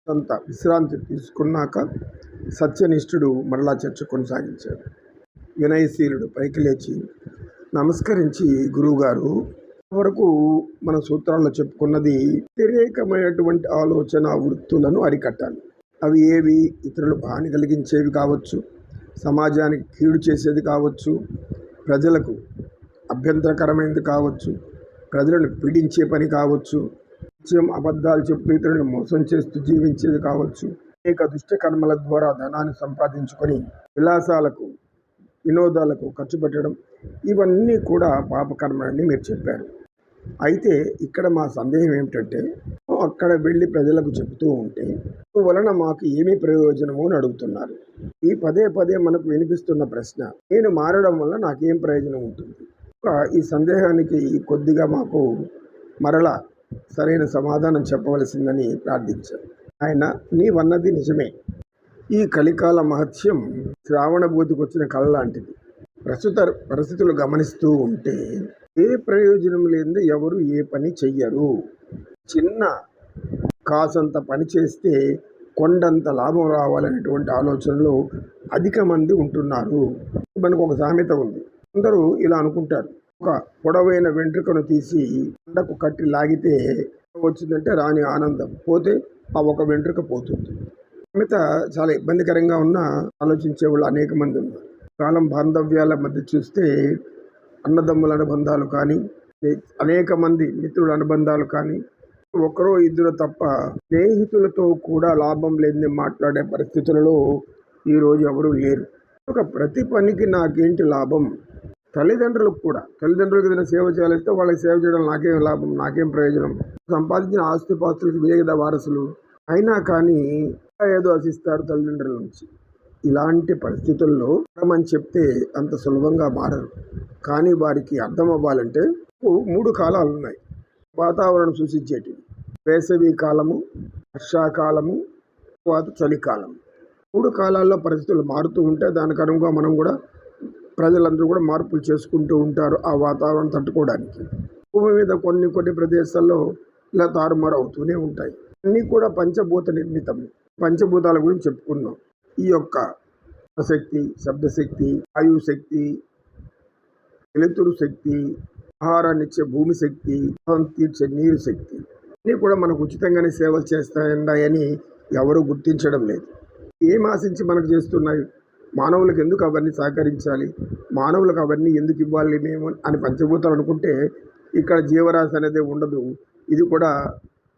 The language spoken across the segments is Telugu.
కొంత విశ్రాంతి తీసుకున్నాక సత్యనిష్ఠుడు మరలా చర్చ కొనసాగించాడు. వినయశీలుడు పైకి లేచి నమస్కరించి, గురువుగారు, వరకు మన సూత్రాల్లో చెప్పుకున్నది వ్యతిరేకమైనటువంటి ఆలోచన వృత్తులను అరికట్టాలి. అవి ఏవి? ఇతరులకు హాని కలిగించేవి కావచ్చు, సమాజానికి కీడు చేసేది కావచ్చు, ప్రజలకు అభ్యంతరకరమైనది కావచ్చు, ప్రజలను పీడించే పని కావచ్చు, నిత్యం అబద్ధాలు చెప్పి ఇతరులను మోసం చేస్తూ జీవించేది కావచ్చు, అనేక దుష్టకర్మల ద్వారా ధనాన్ని సంపాదించుకొని విలాసాలకు వినోదాలకు ఖర్చు పెట్టడం, ఇవన్నీ కూడా పాపకర్మలని మీరు చెప్పారు. అయితే ఇక్కడ మా సందేహం ఏమిటంటే, అక్కడ వెళ్ళి ప్రజలకు చెబుతూ ఉంటే వలన మాకు ఏమీ ప్రయోజనము అని అడుగుతున్నారు. ఈ పదే పదే మనకు వినిపిస్తున్న ప్రశ్న, నేను మారడం వల్ల నాకేం ప్రయోజనం ఉంటుంది? ఈ సందేహానికి కొద్దిగా మాకు మరలా సరైన సమాధానం చెప్పవలసిందని ప్రార్థించారు. ఆయన, నీవన్నది నిజమే. ఈ కలికాల మహత్యం శ్రావణ భూతికి వచ్చిన కళ లాంటిది. ప్రస్తుత పరిస్థితులు గమనిస్తూ ఉంటే ఏ ప్రయోజనం లేనిదే ఎవరు ఏ పని చెయ్యరు. చిన్న కాసంత పని చేస్తే కొండంత లాభం రావాలనేటువంటి ఆలోచనలో అధిక మంది ఉంటున్నారు. మనకు ఒక సామెత ఉంది. అందరూ ఇలా అనుకుంటారు, ఒక పొడవైన వెంట్రుకను తీసి కొండకు కట్టి లాగితే వచ్చిందంటే రాని ఆనందం, పోతే ఆ ఒక వెంట్రుక పోతుంది. సామెత చాలా ఇబ్బందికరంగా ఉన్నా ఆలోచించే వాళ్ళు అనేక మంది ఉన్నారు. కాలం బాంధవ్యాల మధ్య చూస్తే అన్నదమ్ముల అనుబంధాలు కానీ, అనేక మంది మిత్రుల అనుబంధాలు కానీ, ఒకరో ఇద్దరు తప్ప స్నేహితులతో కూడా లాభం లేని మాట్లాడే పరిస్థితులలో ఈరోజు ఎవరూ లేరు. ఒక ప్రతి పనికి నాకేంటి లాభం? తల్లిదండ్రులకు కూడా, తల్లిదండ్రులకు ఏదైనా సేవ చేయాలంటే వాళ్ళకి సేవ చేయడం నాకేం లాభం, నాకేం ప్రయోజనం? సంపాదించిన ఆస్తిపాస్తులకు ఇవే కదా వారసులు. అయినా కానీ ఏదో ఆశిస్తారు తల్లిదండ్రుల నుంచి. ఇలాంటి పరిస్థితుల్లో మనం చెప్తే అంత సులభంగా మారరు. కానీ వారికి అర్థం అవ్వాలంటే 3 కాలాలు ఉన్నాయి వాతావరణం సూచించేటివి. వేసవి కాలము, వర్షాకాలము, తర్వాత చలికాలం. 3 కాలాల్లో పరిస్థితులు మారుతూ ఉంటే దానికి అనుగుణంగా మనం కూడా ప్రజలందరూ కూడా మార్పులు చేసుకుంటూ ఉంటారు ఆ వాతావరణం తట్టుకోవడానికి. భూమి మీద కొన్ని ప్రదేశాల్లో ఇలా తారుమారు అవుతూనే ఉంటాయి. అన్నీ కూడా పంచభూత నిర్మితం. పంచభూతాల గురించి చెప్పుకున్నాం. ఈ యొక్క శక్తి, శబ్దశక్తి, వాయు శక్తి, వెలుతురు శక్తి, ఆహారాన్ని ఇచ్చే భూమి శక్తి, తీర్చే నీరు శక్తి, అన్నీ కూడా మనకు ఉచితంగానే సేవలు చేస్తాయని ఎవరూ గుర్తించడం లేదు. ఏం ఆశించి మనకు చేస్తున్నాయి? మానవులకు ఎందుకు అవన్నీ సహకరించాలి, మానవులకు అవన్నీ ఎందుకు ఇవ్వాలి మేము అని పంచభూతాలు అనుకుంటే ఇక్కడ జీవరాశి అనేది ఉండదు. ఇది కూడా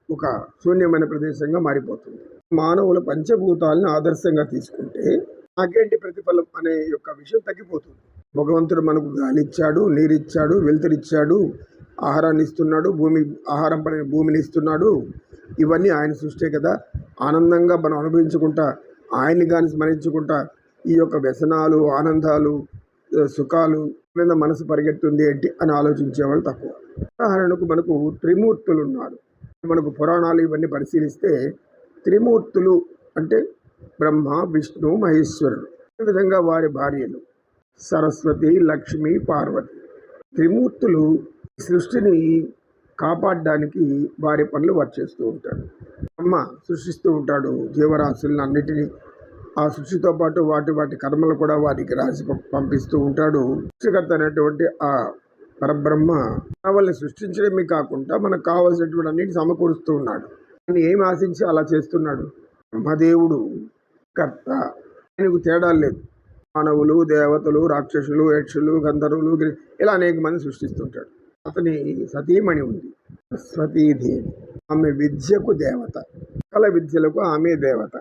ఒక శూన్యమైన ప్రదేశంగా మారిపోతుంది. మానవుల పంచభూతాలను ఆదర్శంగా తీసుకుంటే నాకేంటి ప్రతిఫలం అనే యొక్క విషయం తగ్గిపోతుంది. భగవంతుడు మనకు గాలి ఇచ్చాడు, నీరిచ్చాడు, వెలుతురిచ్చాడు, ఆహారాన్ని ఇస్తున్నాడు, ఆహారం పడిన భూమిని ఇస్తున్నాడు. ఇవన్నీ ఆయన సృష్టే కదా. ఆనందంగా మనం అనుభవించుకుంటా, ఆయన్ని కానీ స్మరించుకుంటా ఈ యొక్క వ్యసనాలు, ఆనందాలు, సుఖాలు మీద మనసు పరిగెత్తుంది ఏంటి అని ఆలోచించేవాళ్ళు తక్కువ. ఉదాహరణకు మనకు త్రిమూర్తులు ఉన్నారు. మనకు పురాణాలు ఇవన్నీ పరిశీలిస్తే త్రిమూర్తులు అంటే బ్రహ్మ, విష్ణు, మహేశ్వరుడు, అదేవిధంగా వారి భార్యలు సరస్వతి, లక్ష్మి, పార్వతి. త్రిమూర్తులు సృష్టిని కాపాడడానికి వారి పనులు వారు చేస్తూ ఉంటాడు. బ్రహ్మ సృష్టిస్తూ ఉంటాడు జీవరాశులను అన్నిటినీ. ఆ సృష్టితో పాటు వాటి కర్మలు కూడా వారికి రాసి పంపిస్తూ ఉంటాడు. సృష్టికర్త అనేటువంటి ఆ పరబ్రహ్మ వాళ్ళని సృష్టించడమే కాకుండా మనకు కావాల్సినటువంటి అన్నిటిని సమకూరుస్తూ ఉన్నాడు. ఆయన ఏం ఆశించి అలా చేస్తున్నాడు? బ్రహ్మదేవుడు కర్త, ఆయనకు తేడాలు లేదు. మానవులు, దేవతలు, రాక్షసులు, యక్షులు, గంధర్వులు, ఇలా అనేక మంది సృష్టిస్తుంటాడు. అతని సతీమణి ఉంది, సరస్వతీదేవి. ఆమె విద్యకు దేవత, సకల విద్యలకు ఆమె దేవత,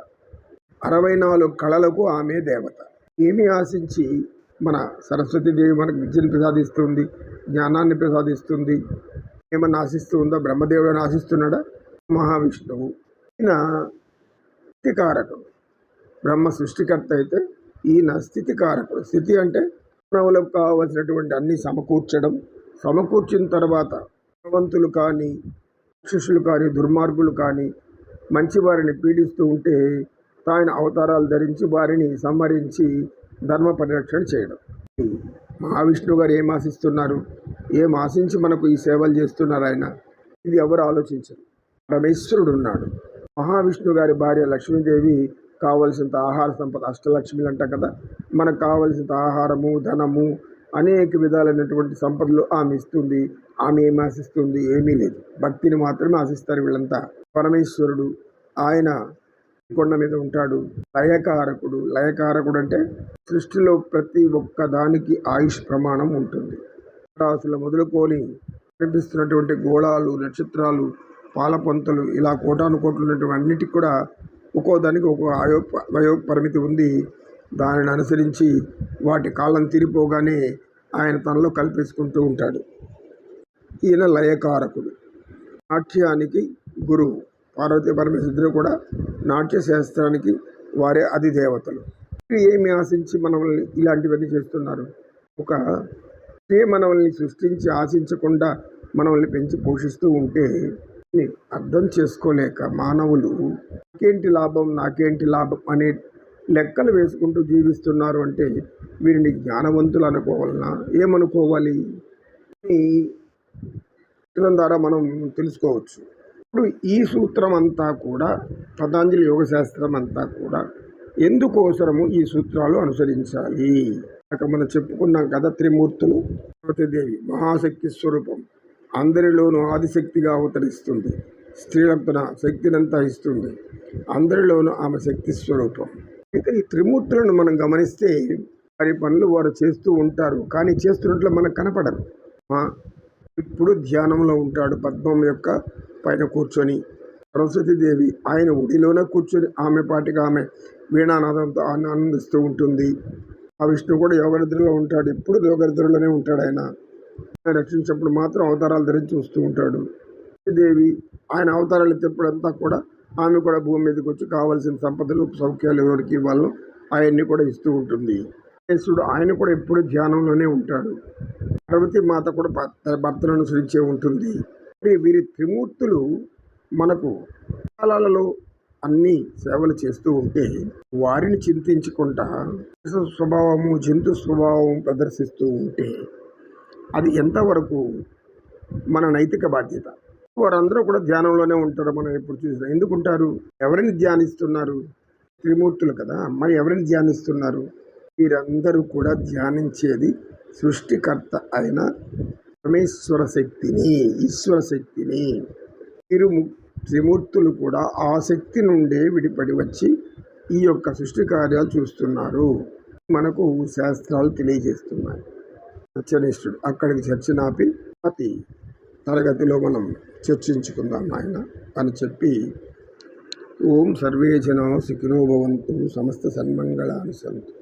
64 కళలకు ఆమె దేవత. ఏమి ఆశించి మన సరస్వతీదేవి మనకు విద్యను ప్రసాదిస్తుంది, జ్ఞానాన్ని ప్రసాదిస్తుంది? ఏమన్నా ఆశిస్తూ ఉందా? బ్రహ్మదేవుడు ఆశిస్తున్నాడా? మహావిష్ణువు ఈయన స్థితికారకుడు. బ్రహ్మ సృష్టికర్త అయితే ఈయన స్థితికారకుడు. స్థితి అంటే మానవులకు కావలసినటువంటి అన్ని సమకూర్చడం. సమకూర్చిన తర్వాత భగవంతులు కానీ, రాక్షసులు కానీ, దుర్మార్గులు కానీ మంచివారిని పీడిస్తూ ఉంటే ఆయన అవతారాలు ధరించి వారిని సంహరించి ధర్మ పరిరక్షణ చేయడం. మహావిష్ణువు గారు ఏం ఆశిస్తున్నారు? ఏం ఆశించి మనకు ఈ సేవలు చేస్తున్నారు ఆయన? ఇది ఎవరు ఆలోచించరు. పరమేశ్వరుడు ఉన్నాడు. మహావిష్ణు గారి భార్య లక్ష్మీదేవి కావలసినంత ఆహార సంపద అష్టలక్ష్మిలు అంట కదా, మనకు కావలసినంత ఆహారము, ధనము, అనేక విధాలైనటువంటి సంపదలు ఆమె ఇస్తుంది. ఆమె ఏమి ఆశిస్తుంది? ఏమీ లేదు. భక్తిని మాత్రమే ఆశిస్తారు వీళ్ళంతా. పరమేశ్వరుడు ఆయన కొండ మీద ఉంటాడు. లయకారకుడు. లయకారకుడు అంటే సృష్టిలో ప్రతి ఒక్క దానికి ఆయుష్ ప్రమాణం ఉంటుంది. రాసులు మొదలుకొని కనిపిస్తున్నటువంటి గోళాలు, నక్షత్రాలు, పాలపంతలు, ఇలా కోటాను కోట్లు ఉన్నటువంటి అన్నిటికి కూడా ఒక్కో దానికి ఒక వయో పరిమితి ఉంది. దానిని అనుసరించి వాటి కాలం తీరిపోగానే ఆయన తనలో కల్పించుకుంటూ ఉంటాడు. ఈయన లయకారకుడు. నాట్యానికి గురువు. పార్వతీ పరమేశ్వరుడు కూడా నాట్య శాస్త్రానికి వారే అధిదేవతలు. ఏమి ఆశించి మనల్ని ఇలాంటివన్నీ చేస్తున్నారు? ఒక మనల్ని సృష్టించి ఆశించకుండా మనల్ని పెంచి పోషిస్తూ ఉంటే అర్థం చేసుకోలేక మానవులు నాకేంటి లాభం అనే లెక్కలు వేసుకుంటూ జీవిస్తున్నారు. అంటే వీరిని జ్ఞానవంతులు అనుకోవాలన్నా ఏమనుకోవాలి? ఈ సూత్రం ద్వారా మనం తెలుసుకోవచ్చు. ఇప్పుడు ఈ సూత్రం అంతా కూడా పతంజలి యోగశాస్త్రం అంతా కూడా ఎందుకోసరము ఈ సూత్రాలు అనుసరించాలి? మనం చెప్పుకున్నాం కదా, త్రిమూర్తులు. పార్వతీదేవి మహాశక్తి స్వరూపం, అందరిలోనూ ఆదిశక్తిగా అవతరిస్తుంది. స్త్రీలకు తన శక్తినంతా ఇస్తుంది. అందరిలోనూ ఆమె శక్తి స్వరూపం. అయితే ఈ త్రిమూర్తులను మనం గమనిస్తే వారి పనులు వారు చేస్తూ ఉంటారు, కానీ చేస్తున్నట్లు మనకు కనపడరు. ఇప్పుడు ధ్యానంలో ఉంటాడు, పద్మం యొక్క పైన కూర్చొని. సరస్వతీదేవి ఆయన ఒడిలోనే కూర్చొని ఆమె పాటికి ఆమె వీణానాదంతో ఆనందిస్తూ ఉంటుంది. ఆ విష్ణు కూడా యోగనిద్రలో ఉంటాడు, ఎప్పుడు యోగనిద్రలోనే ఉంటాడు. ఆయన రక్షించినప్పుడు మాత్రం అవతారాలు ధరించి వస్తూ ఉంటాడు. దేవి ఆయన అవతారాలు ఎత్తేప్పుడంతా కూడా ఆమె కూడా భూమి మీదకి వచ్చి కావాల్సిన సంపదలు, సౌఖ్యాలు ఎవరికి ఇవ్వాలో అవన్నీ కూడా ఇస్తూ ఉంటుంది. ఆయన కూడా ఎప్పుడు ధ్యానంలోనే ఉంటాడు. పార్వతీ మాత కూడా భర్తను అనుసరించే ఉంటుంది. వీరి త్రిమూర్తులు మనకు కాలాలలో అన్ని సేవలు చేస్తూ ఉంటే వారిని చింతించుకుంటా స్వభావము, జంతు స్వభావం ప్రదర్శిస్తూ ఉంటే అది ఎంతవరకు మన నైతిక బాధ్యత? వారందరూ కూడా ధ్యానంలోనే ఉంటారు. మనం ఎప్పుడు చూసినా ఎందుకుంటారు? ఎవరిని ధ్యానిస్తున్నారు? త్రిమూర్తులు కదా, మరి ఎవరిని ధ్యానిస్తున్నారు? వీరందరూ కూడా ధ్యానించేది సృష్టికర్త అయిన పరమేశ్వర శక్తిని, ఈశ్వర శక్తిని. త్రిమూర్తులు కూడా ఆ శక్తి నుండే విడిపడి వచ్చి ఈ యొక్క సృష్టి కార్యాలు చూస్తున్నారు. మనకు శాస్త్రాలు తెలియజేస్తున్నాయి. సత్యనిష్ఠుడు అక్కడికి చర్చనాపి అతి తరగతిలో మనం చర్చించుకుందాం నాయన అని చెప్పి, ఓం సర్వే జనా సుఖినో భవంతు, సమస్త సన్మంగళాని సంతు.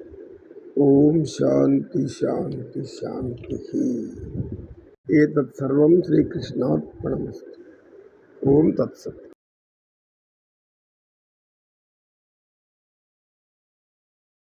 ఓం శాంతి శాంతి శాంతి. ఏతత్ సర్వం శ్రీకృష్ణార్పణమస్తు. ఓం తత్సత్.